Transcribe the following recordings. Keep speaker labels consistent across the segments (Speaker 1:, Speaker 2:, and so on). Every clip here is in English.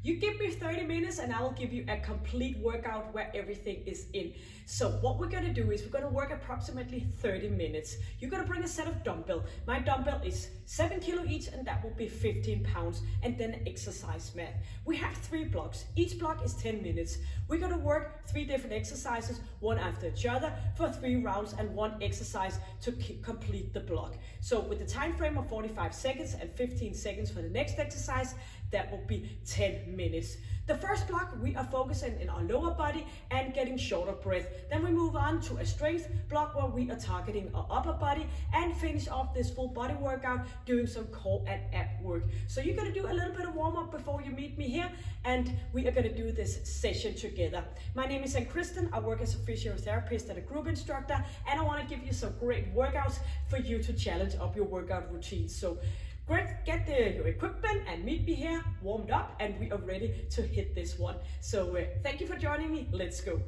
Speaker 1: You give me 30 minutes and I will give you a complete workout where everything is in. So what we're gonna do is we're gonna work approximately 30 minutes. You're gonna bring a set of dumbbell. My dumbbell is 7 kilo each and that will be 15 pounds. And then an exercise mat. We have 3 blocks. Each block is 10 minutes. We're gonna work 3 different exercises, one after each other for 3 rounds and 1 exercise to complete the block. So with the time frame of 45 seconds and 15 seconds for the next exercise, that will be 10 minutes. The first block, we are focusing in our lower body and getting shorter breath. Then we move on to a strength block where we are targeting our upper body and finish off this full body workout doing some core and ab work. So you're gonna do a little bit of warm up before you meet me here, and we are gonna do this session together. My name is Kristen. I work as a physiotherapist and a group instructor, and I wanna give you some great workouts for you to challenge up your workout routine. So get your equipment and meet me here, warmed up, and we are ready to hit this one. So thank you for joining me. Let's go.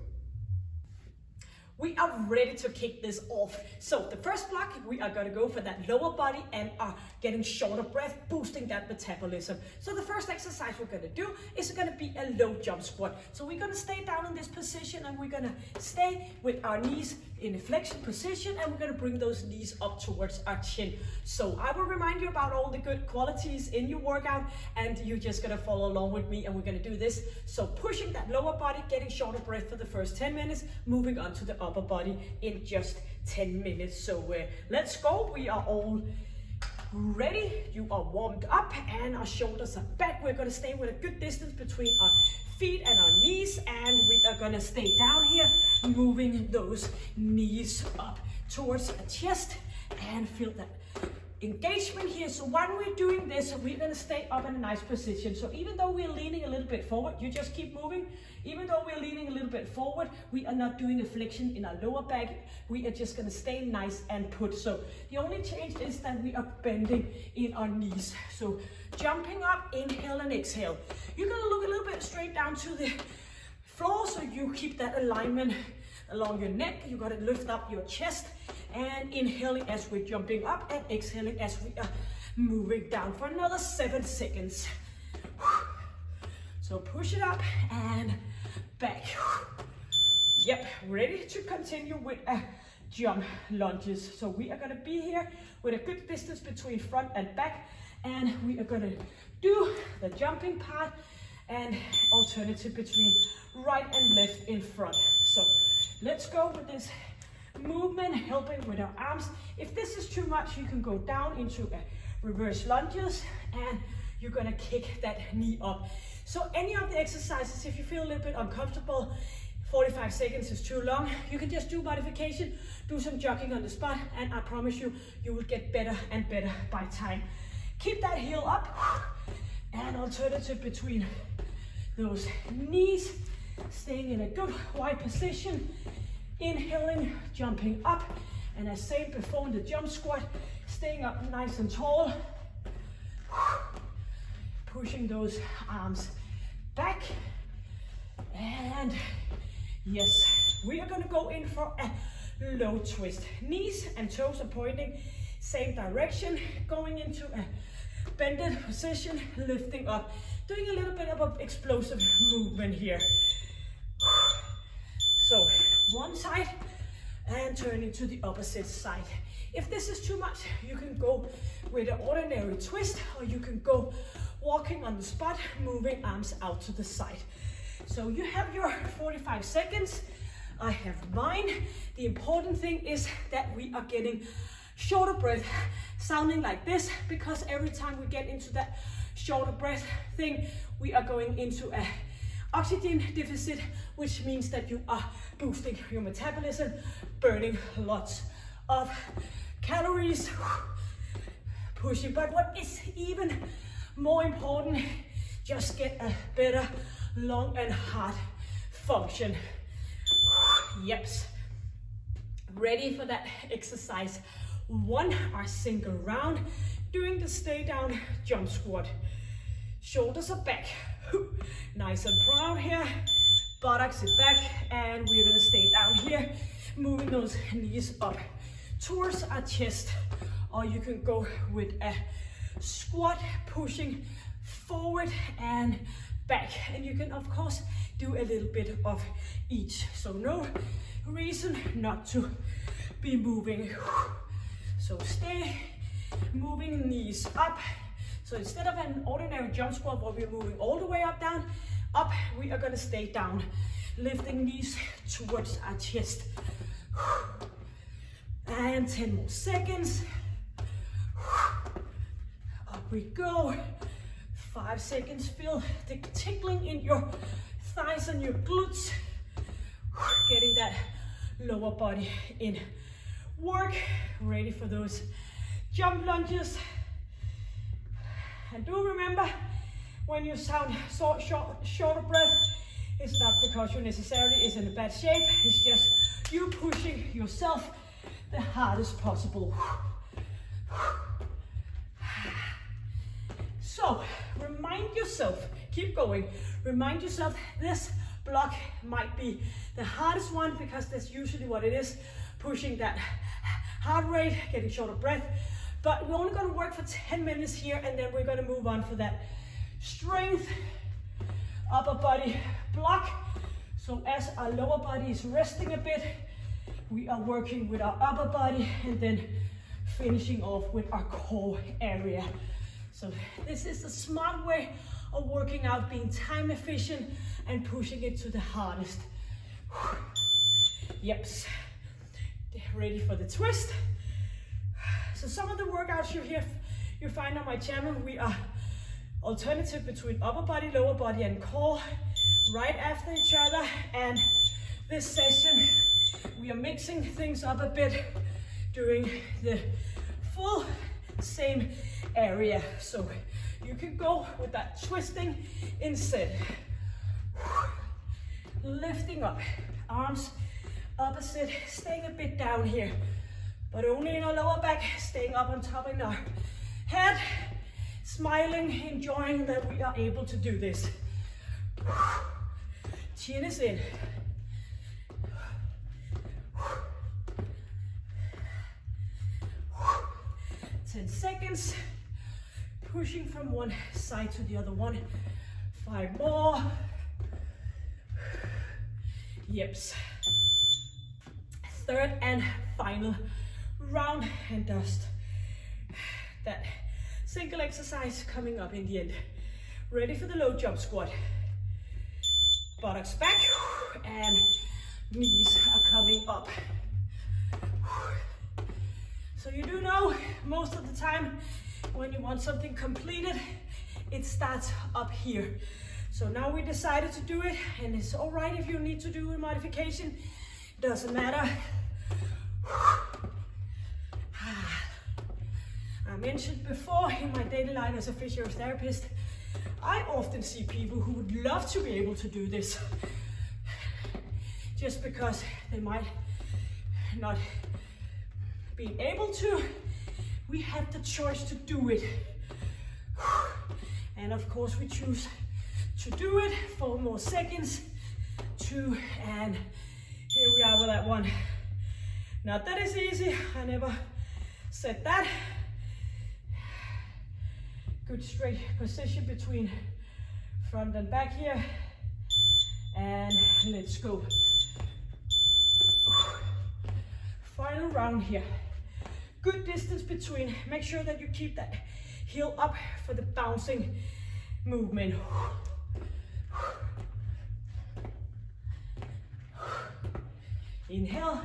Speaker 1: We are ready to kick this off. So the first block, we are gonna go for that lower body and are getting shorter breath, boosting that metabolism. So the first exercise we're gonna do is gonna be a low jump squat. So we're gonna stay down in this position and we're gonna stay with our knees in a flexion position, and we're gonna bring those knees up towards our chin. So I will remind you about all the good qualities in your workout, and you're just gonna follow along with me, and we're gonna do this. So pushing that lower body, getting shorter breath for the first 10 minutes, moving on to the upper body in just 10 minutes. So let's go. We are all ready. You are warmed up and our shoulders are back. We're gonna stay with a good distance between our feet and our knees, and we are gonna stay down here, moving those knees up towards our chest and feel that engagement here. So while we're doing this, we're gonna stay up in a nice position. So even though we're leaning a little bit forward, you just keep moving. Even though we're leaning a little bit forward, we are not doing a flexion in our lower back. We are just gonna stay nice and put. So the only change is that we are bending in our knees. So jumping up, inhale and exhale. You're gonna look a little bit straight down to the floor so you keep that alignment along your neck. You gotta lift up your chest and inhaling as we're jumping up and exhaling as we are moving down for another 7 seconds. So push it up and back. Yep, ready to continue with jump lunges. So we are gonna be here with a good distance between front and back, and we are gonna do the jumping part and alternative between right and left in front. So let's go with this movement, helping with our arms. If this is too much, you can go down into a reverse lunges and you're gonna kick that knee up. So any of the exercises, if you feel a little bit uncomfortable, 45 seconds is too long, you can just do modification, do some jogging on the spot, and I promise you, you will get better and better by time. Keep that heel up and alternative between those knees, staying in a good wide position, inhaling, jumping up, and as said before in the jump squat, staying up nice and tall, pushing those arms back, and yes, we are going to go in for a low twist. Knees and toes are pointing same direction, going into a bended position, lifting up, doing a little bit of an explosive movement here. So one side and turning to the opposite side. If this is too much, you can go with an ordinary twist, or you can go walking on the spot, moving arms out to the side. So you have your 45 seconds. I have mine. The important thing is that we are getting shorter breath, sounding like this, because every time we get into that shorter breath thing, we are going into a oxygen deficit, which means that you are boosting your metabolism, burning lots of calories, pushing. But what is even more important, just get a better lung and heart function. Yep. Ready for that exercise 1, our single round, doing the stay down jump squat. Shoulders are back, nice and proud here, buttocks is back, and we're gonna stay down here, moving those knees up towards our chest, or you can go with a squat, pushing forward and back. And you can of course do a little bit of each. So no reason not to be moving. So stay moving knees up. So instead of an ordinary jump squat where we're moving all the way up, down, up, we are gonna stay down, lifting knees towards our chest. And 10 more seconds. Up we go. 5 seconds, feel the tickling in your thighs and your glutes. Getting that lower body in work. Ready for those jump lunges. And do remember, when you sound short of breath, it's not because you necessarily is in a bad shape, it's just you pushing yourself the hardest possible. So, remind yourself, keep going, remind yourself this block might be the hardest one because that's usually what it is, pushing that heart rate, getting short of breath. But we're only gonna work for 10 minutes here and then we're gonna move on for that strength upper body block. So as our lower body is resting a bit, we are working with our upper body and then finishing off with our core area. So this is a smart way of working out, being time efficient and pushing it to the hardest. Yep. Ready for the twist. So some of the workouts you find on my channel, we are alternative between upper body, lower body, and core right after each other. And this session, we are mixing things up a bit, doing the full same area. So you can go with that twisting instead. Lifting up, arms opposite, staying a bit down here, but only in our lower back, staying up on top in our head, smiling, enjoying that we are able to do this. Chin is in. Ten seconds, pushing from one side to the other one. 5 more. Yeps. Third and final round, and dust that single exercise coming up in the end. Ready for the low jump squat. Buttocks back and knees are coming up. So you do know most of the time when you want something completed, it starts up here. So now we decided to do it, and it's all right if you need to do a modification, doesn't matter. I mentioned before, in my daily life as a physiotherapist, I often see people who would love to be able to do this, just because they might not be able to. We have the choice to do it, and of course we choose to do it. 4 more seconds, 2, and here we are with that one. Not that it's easy, I never said that. Good straight position between front and back here, and let's go. Final round here. Good distance between, make sure that you keep that heel up for the bouncing movement. Inhale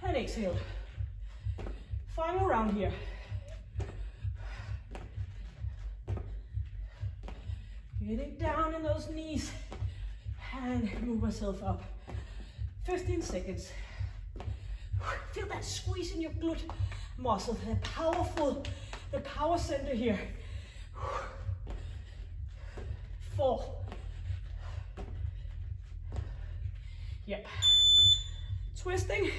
Speaker 1: and exhale. Final round here. Getting down in those knees and move myself up. 15 seconds. Feel that squeeze in your glute muscle, the power center here. 4. Yep. Twisting.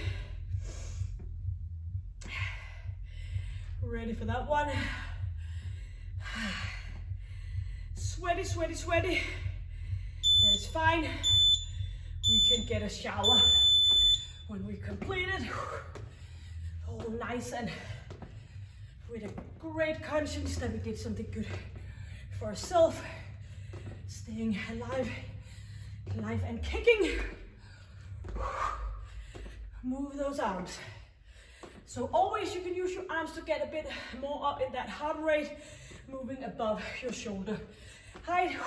Speaker 1: Ready for that one. Sweaty, sweaty, sweaty. That is fine. We can get a shower when we complete it. All nice and with a great conscience that we did something good for ourselves. Staying alive and kicking. Move those arms. So always you can use your arms to get a bit more up in that heart rate, moving above your shoulder height.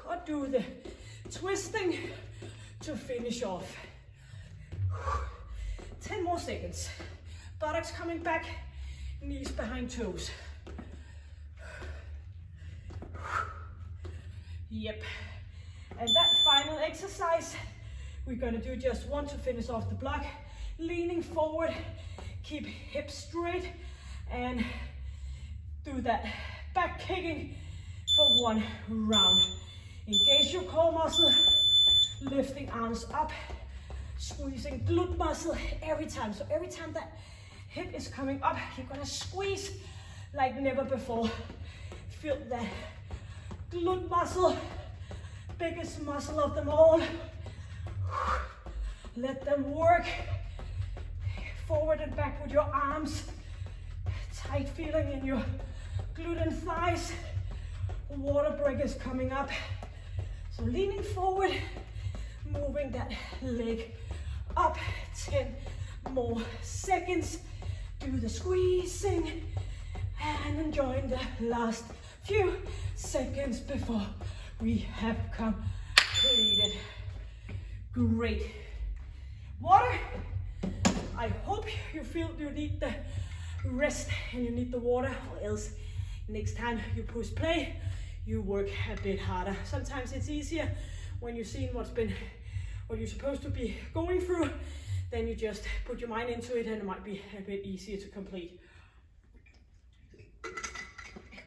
Speaker 1: Or do the twisting to finish off. 10 more seconds. Buttocks coming back, knees behind toes. Yep. And that final exercise, we're gonna do just one to finish off the block. Leaning forward, keep hips straight, and do that back kicking for one round. Engage your core muscle, lifting arms up, squeezing glute muscle every time. So every time that hip is coming up, you're gonna squeeze like never before. Feel that glute muscle, biggest muscle of them all. Let them work. Forward and back with your arms. Tight feeling in your glute and thighs. Water break is coming up. So leaning forward, moving that leg up. 10 more seconds. Do the squeezing and enjoying the last few seconds before we have completed. Great. Water. I hope you feel you need the rest and you need the water, or else next time you push play, you work a bit harder. Sometimes it's easier when you've seen what you're supposed to be going through, then you just put your mind into it and it might be a bit easier to complete.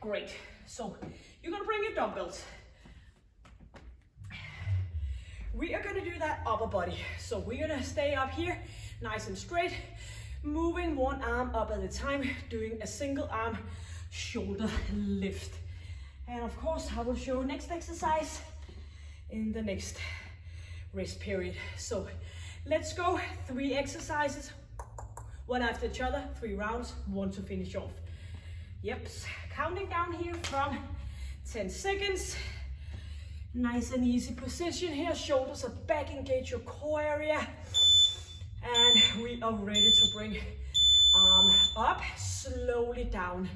Speaker 1: Great. So you're gonna bring your dumbbells. We are gonna do that upper body. So we're gonna stay up here, nice and straight, moving one arm up at a time, doing a single arm shoulder lift. And of course, I will show next exercise in the next rest period. So let's go, 3 exercises, one after each other, 3 rounds, 1 to finish off. Yep, counting down here from 10 seconds. Nice and easy position here, shoulders are back, engage your core area. And we are ready to bring arm up, slowly down.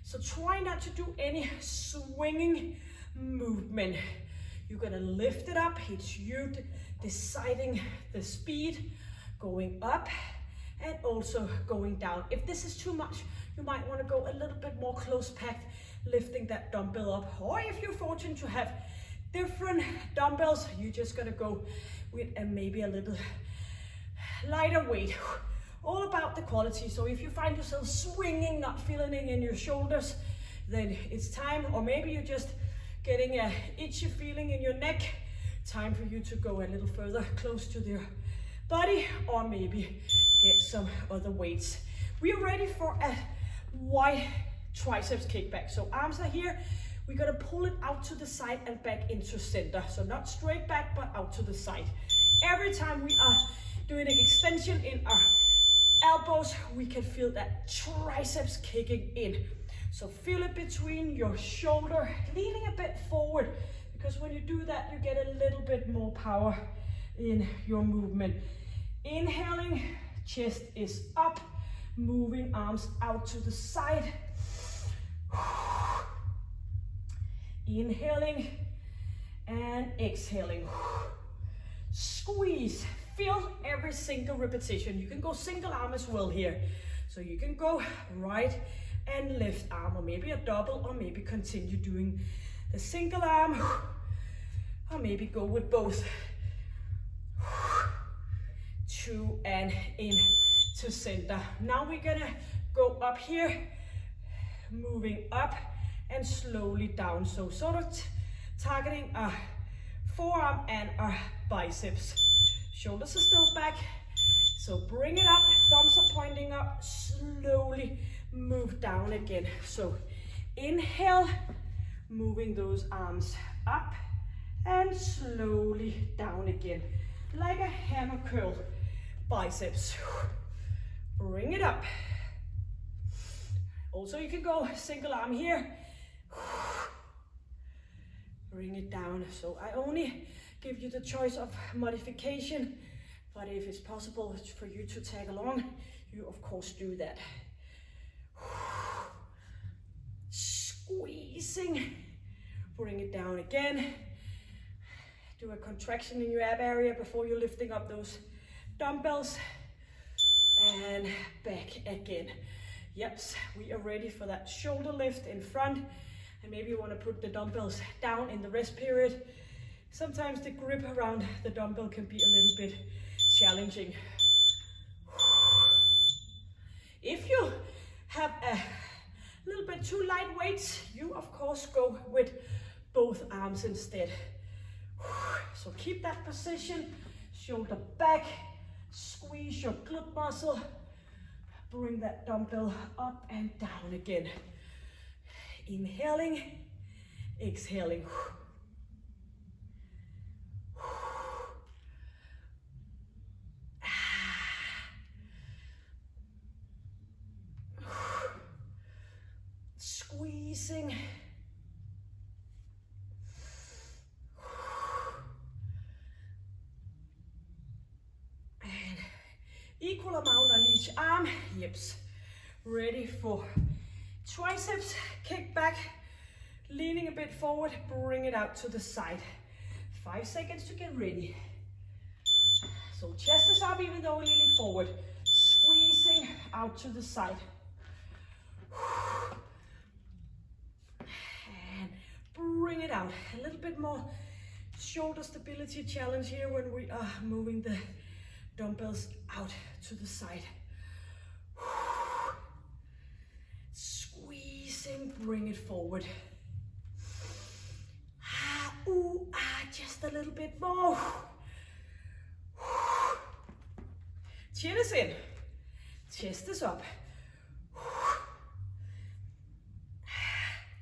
Speaker 1: So try not to do any swinging movement. You're gonna lift it up, it's you deciding the speed, going up and also going down. If this is too much, you might wanna go a little bit more close packed, lifting that dumbbell up. Or if you're fortunate to have different dumbbells, you're just gonna go with maybe a little lighter weight. All about the quality. So if you find yourself swinging, not feeling it in your shoulders, then it's time, or maybe you're just getting a itchy feeling in your neck, time for you to go a little further close to your body, or maybe get some other weights. We are ready for a wide triceps kickback. So arms are here, we're gonna pull it out to the side and back into center. So not straight back, but out to the side. Every time we are doing an extension in our elbows, we can feel that triceps kicking in. So feel it between your shoulder, leaning a bit forward, because when you do that, you get a little bit more power in your movement. Inhaling, chest is up, moving arms out to the side. Inhaling and exhaling. Squeeze. Feel every single repetition. You can go single arm as well here. So you can go right and left arm, or maybe a double, or maybe continue doing the single arm, or maybe go with both. 2 and in to center. Now we're gonna go up here, moving up and slowly down. So sort of targeting our forearm and our biceps. Shoulders are still back, so bring it up, thumbs are pointing up, slowly move down again. So inhale, moving those arms up and slowly down again, like a hammer curl biceps. Bring it up, Also, you can go single arm here. Bring it down. So I only give you the choice of modification, but if it's possible for you to tag along, you of course do that. Squeezing. Bring it down again. Do a contraction in your ab area before you're lifting up those dumbbells. And back again. Yep, we are ready for that shoulder lift in front. And maybe you want to put the dumbbells down in the rest period. Sometimes the grip around the dumbbell can be a little bit challenging. If you have a little bit too light weights, you of course go with both arms instead. So keep that position, shoulder back, squeeze your glute muscle, bring that dumbbell up and down again. Inhaling, exhaling. Squeezing. And equal amount on each arm. Yips. Ready for triceps, kick back, leaning a bit forward, bring it out to the side. 5 seconds to get ready. So chest is up even though we're leaning forward. Squeezing out to the side. And bring it out. A little bit more shoulder stability challenge here when we are moving the dumbbells out to the side. Squeezing, bring it forward. Just a little bit more. Chin is in, chest is up.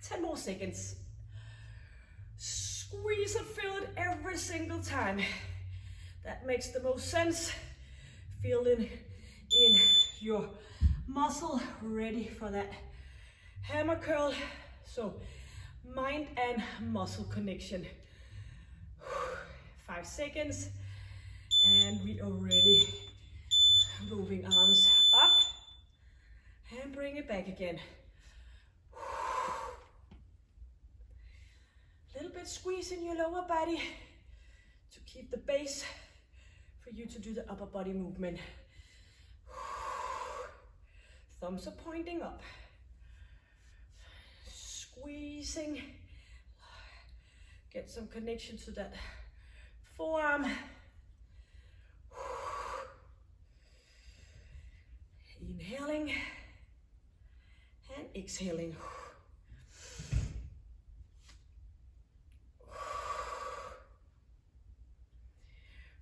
Speaker 1: 10 more seconds. Squeeze and feel it every single time. That makes the most sense. Feeling in your muscle, ready for that hammer curl. So mind and muscle connection. 5 seconds, and we are ready. Moving arms up and bring it back again. A little bit squeeze in your lower body to keep the base for you to do the upper body movement. Thumbs are pointing up. Squeezing. Get some connection to that forearm. Inhaling and exhaling.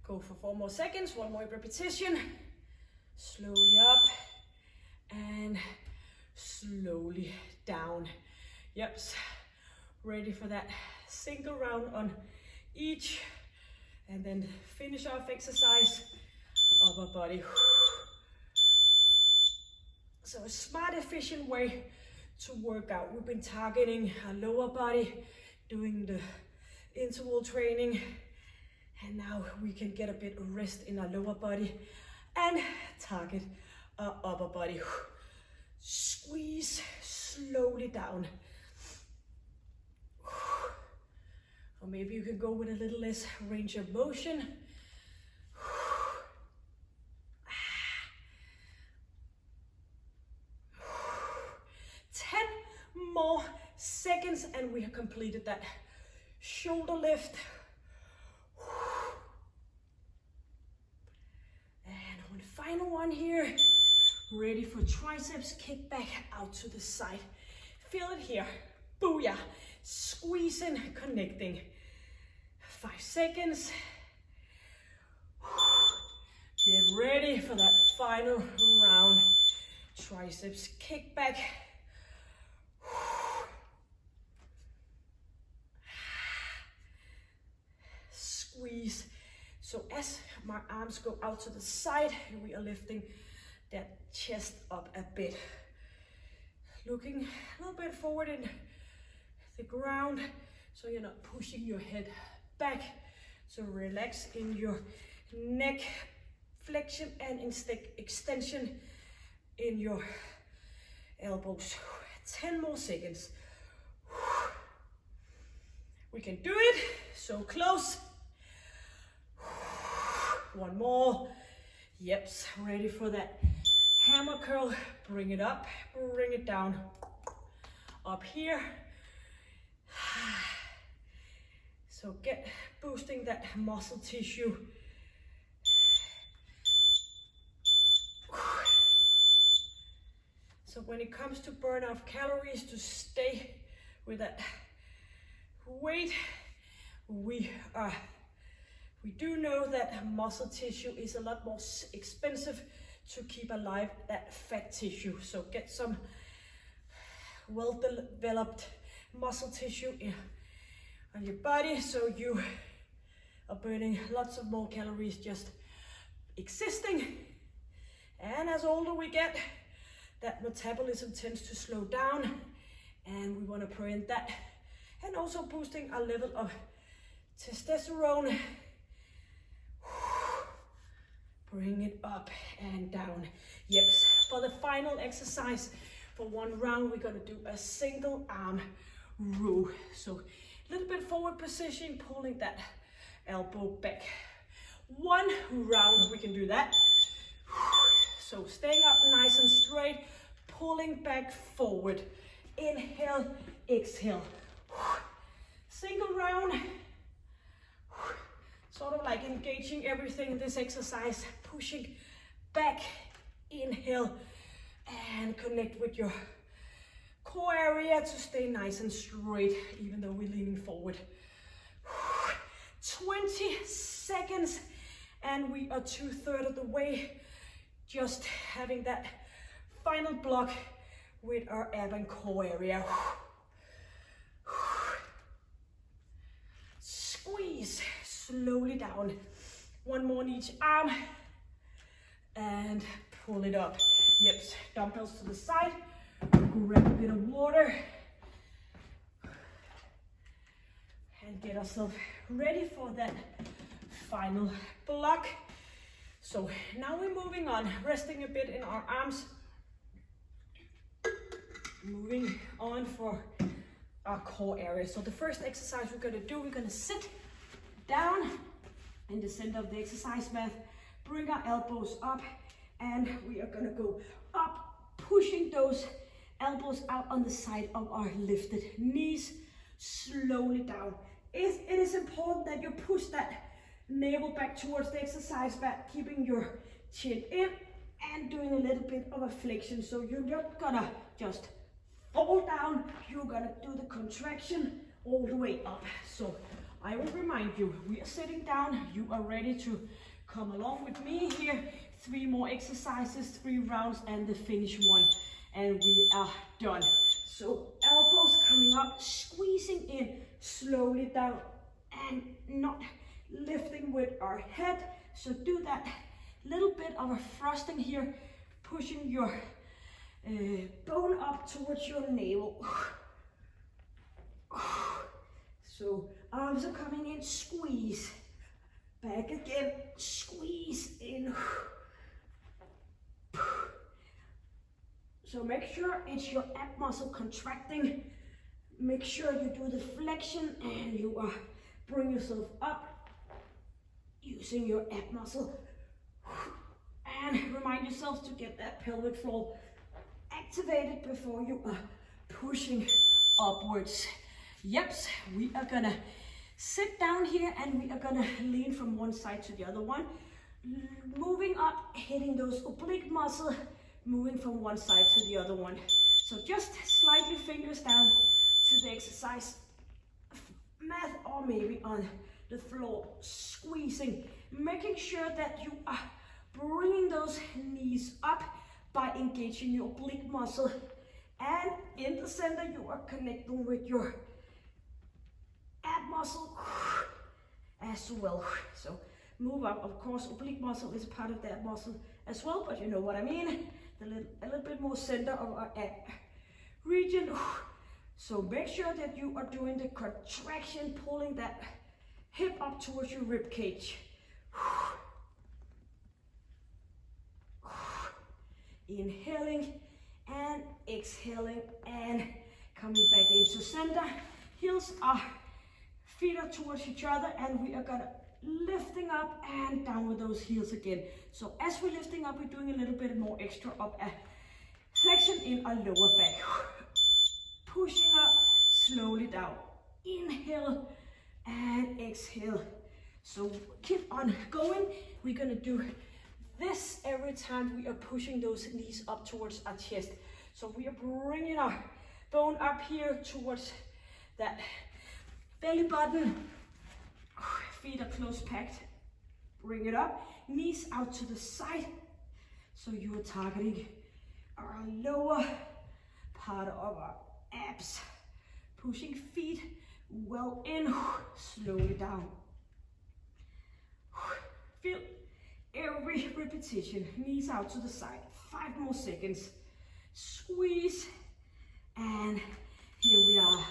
Speaker 1: Go for 4 more seconds, 1 more repetition. Slowly up and slowly down. Yep, ready for that single round on each. And then finish off exercise, upper body. So a smart, efficient way to work out. We've been targeting our lower body, doing the interval training, and now we can get a bit of rest in our lower body and target our upper body. Squeeze slowly down. Or maybe you can go with a little less range of motion. 10 more seconds and we have completed that shoulder lift. And one final one here. Ready for triceps, kick back out to the side. Feel it here. Booyah. Squeezing, connecting. 5 seconds. Get ready for that final round. Triceps, kick back. Squeeze. So as my arms go out to the side, we are lifting that chest up a bit. looking a little bit forward in the ground so you're not pushing your head back. So relax in your neck flexion and extension in your elbows. 10 more seconds. We can do it. So close. One more. Yep, ready for that hammer curl. Bring it up, bring it down. Up here. So get boosting that muscle tissue. So when it comes to burn off calories, to stay with that weight, we do know that muscle tissue is a lot more expensive to keep alive that fat tissue. So get some well-developed muscle tissue on your body, so you are burning lots of more calories just existing. And as older we get, that metabolism tends to slow down, and we want to prevent that. And also boosting our level of testosterone. Bring it up and down. Yep, for the final exercise, for one round, we're gonna do a single arm row. So a little bit forward position, pulling that elbow back. One round, we can do that. So staying up nice and straight, pulling back forward. Inhale, exhale. Single round. Sort of like engaging everything in this exercise, pushing back, inhale, and connect with your core area to stay nice and straight, even though we're leaning forward. 20 seconds, and we are 2/3 of the way, just having that final block with our ab and core area. Squeeze slowly down. One more on each arm, and pull it up. Yep, dumbbells to the side. Grab a bit of water, and get ourselves ready for that final block. So now we're moving on, resting a bit in our arms. Moving on for our core area. So the first exercise we're gonna do, we're gonna sit down in the center of the exercise mat, bring our elbows up, and we are gonna go up, pushing those elbows out on the side of our lifted knees, slowly down. It is important that you push that navel back towards the exercise mat, keeping your chin in and doing a little bit of a flexion. So you're not gonna just fall down, you're gonna do the contraction all the way up. So I will remind you, we are sitting down, you are ready to come along with me here. 3 more exercises, 3 rounds, and the finish one, and we are done. So elbows coming up, squeezing in, slowly down, and not lifting with our head. So do that little bit of a thrusting here, pushing your bone up towards your navel. So arms are coming in, squeeze. Back again, squeeze in. So make sure it's your ab muscle contracting. Make sure you do the flexion and you bring yourself up using your ab muscle. And remind yourself to get that pelvic floor activated before you are pushing upwards. Yep, we are gonna sit down here and we are gonna lean from one side to the other one. Moving up, hitting those oblique muscles, moving from one side to the other one. So just slightly fingers down to the exercise mat or maybe on the floor, squeezing, making sure that you are bringing those knees up by engaging your oblique muscle, and in the center you are connecting with your ab muscle as well. So move up. Of course, oblique muscle is part of the ab muscle as well, but you know what I mean. A little bit more center of our ab. region. So make sure that you are doing the contraction, pulling that hip up towards your rib cage. Inhaling and exhaling and coming back into center. Heels are, feet are towards each other, and we are gonna lifting up and down with those heels again. So as we're lifting up, we're doing a little bit more extra of a flexion in our lower back. Pushing up, slowly down. Inhale and exhale. So keep on going. We're gonna do this every time we are pushing those knees up towards our chest. So we are bringing our bone up here towards that belly button. Feet are close packed. Bring it up. Knees out to the side. So you are targeting our lower part of our abs. Pushing feet well in. Slowly down. Feel every repetition. Knees out to the side. 5 more seconds. Squeeze. And here we are.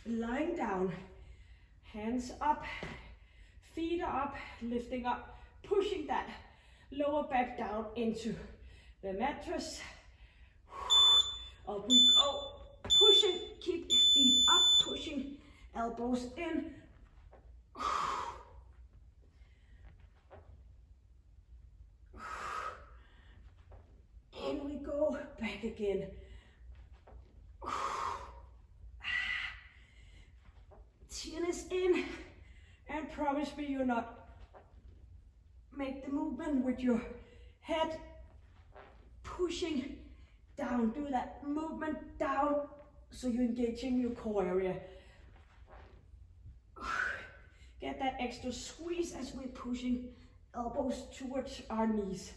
Speaker 1: Lying down. Hands up. Feet are up. Lifting up. Pushing that lower back down into the mattress. Up we go. Pushing. Keep feet up. Pushing. Elbows in. And we go back again. Chin is in, and promise me you're not make the movement with your head pushing down. Do that movement down so you're engaging your core area. Get that extra squeeze as we're pushing elbows towards our knees.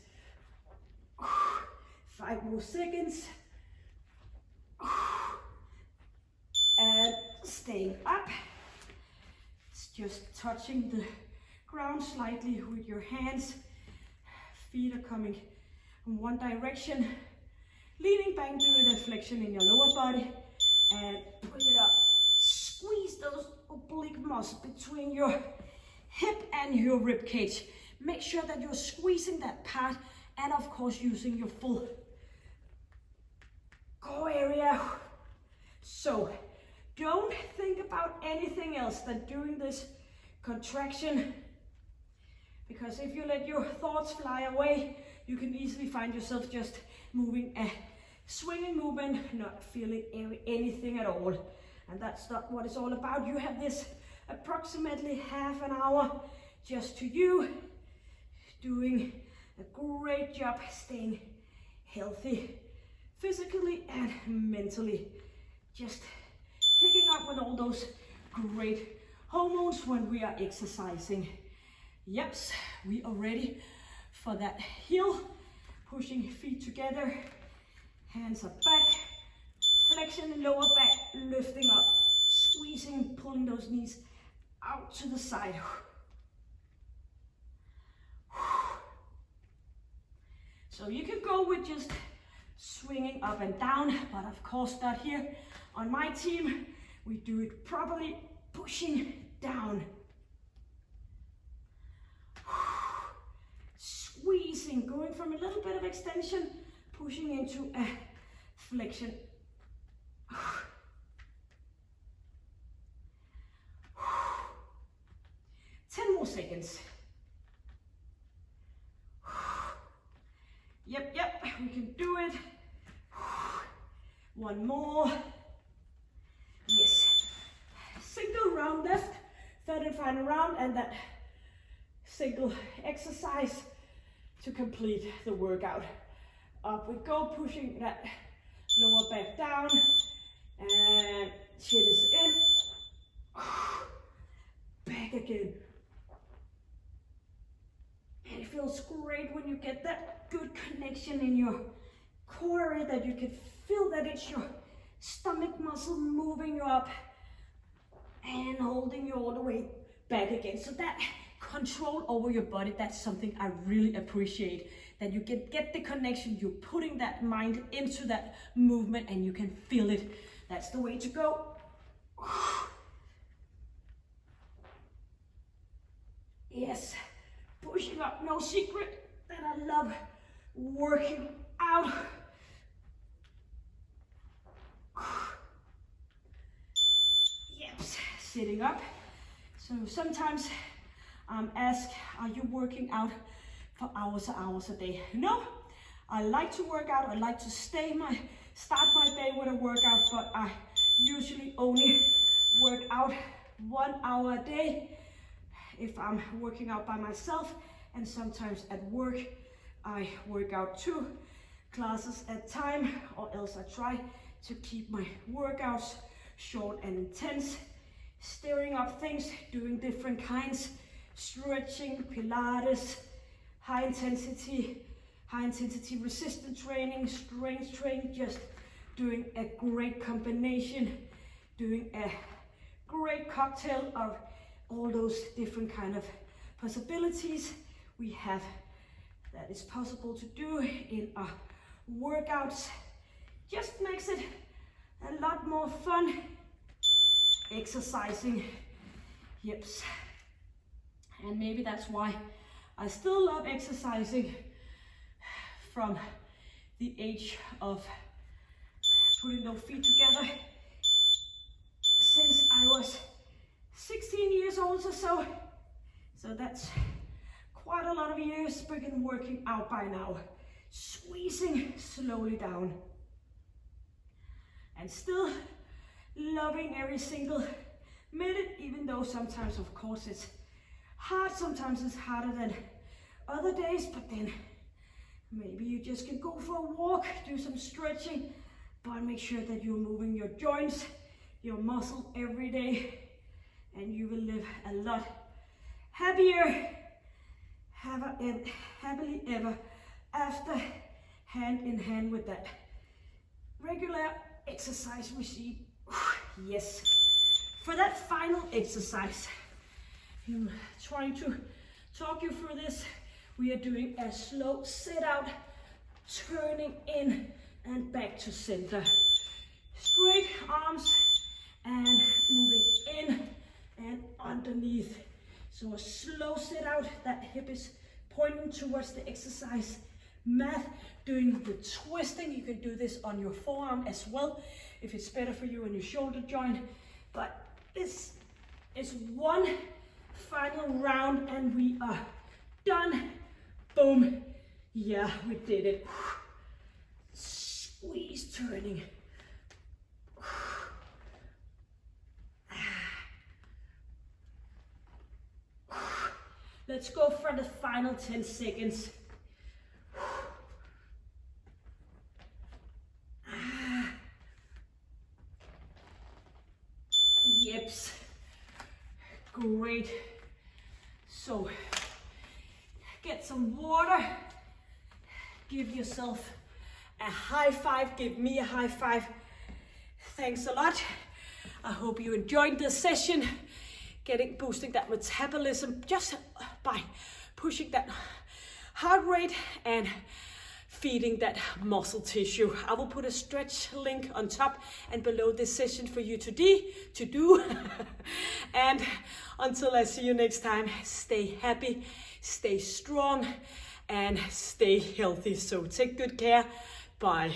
Speaker 1: 5 more seconds. And staying up. It's just touching the ground slightly with your hands. Feet are coming in one direction. Leaning back, doing a flexion in your lower body. And bring it up. Squeeze those oblique muscles between your hip and your rib cage. Make sure that you're squeezing that part, and of course using your full core area. So don't think about anything else than doing this contraction, because if you let your thoughts fly away, you can easily find yourself just moving a swinging movement, not feeling anything at all. And that's not what it's all about. You have this approximately half an hour just to you, doing a great job staying healthy physically and mentally. Just kicking up with all those great hormones when we are exercising. Yep, we are ready for that heel. Pushing feet together, hands are back, flexion in lower back, lifting up, squeezing, pulling those knees out to the side. So you can go with just swinging up and down, but of course not here. On my team, we do it properly, pushing down. Squeezing, going from a little bit of extension, pushing into a flexion. 10 more seconds. Yep, we can do it. 1 more. Yes. Single round left, third and final round, and that single exercise to complete the workout. Up we go, pushing that lower back down, and chin is in. Back again. And it feels great when you get that good connection in your core area, that you can feel that it's your stomach muscle moving you up and holding you all the way back again. So that control over your body, that's something I really appreciate. that you can get the connection. You're putting that mind into that movement and you can feel it. That's the way to go. Yes, pushing up, no secret that I love working out. Yep, sitting up. So sometimes I'm asked, are you working out for hours and hours a day? No, I like to work out. I like to start my day with a workout, but I usually only work out 1 hour a day if I'm working out by myself, and sometimes at work I work out 2 classes at a time, or else I try to keep my workouts short and intense, stirring up things, doing different kinds, stretching, Pilates, high intensity resistance training, strength training, just doing a great combination, doing a great cocktail of all those different kind of possibilities we have that is possible to do in our workouts. Just makes it a lot more fun exercising. Yep. And maybe that's why I still love exercising from the age of putting those feet together since I was 16 years old or so. So that's quite a lot of years been working out by now. Squeezing slowly down. And still loving every single minute, even though sometimes, of course, it's hard. Sometimes it's harder than other days, but then maybe you just can go for a walk, do some stretching, but make sure that you're moving your joints, your muscle every day, and you will live a lot happier, happily ever after, hand in hand with that regular exercise regime. Yes. For that final exercise, I'm trying to talk you through this. We are doing a slow sit out, turning in and back to center. Straight arms and moving in and underneath. So a slow sit out, that hip is pointing towards the exercise mat. Doing the twisting, you can do this on your forearm as well if it's better for you on your shoulder joint. But this is one final round and we are done. Boom. Yeah, we did it. Squeeze, turning. Let's go for the final 10 seconds. Yips. Great. So, get some water. Give yourself a high five. Give me a high five. Thanks a lot. I hope you enjoyed this session. Boosting that metabolism just by pushing that heart rate and feeding that muscle tissue. I will put a stretch link on top and below this session for you to do. And until I see you next time, stay happy, stay strong, and stay healthy. So take good care. Bye.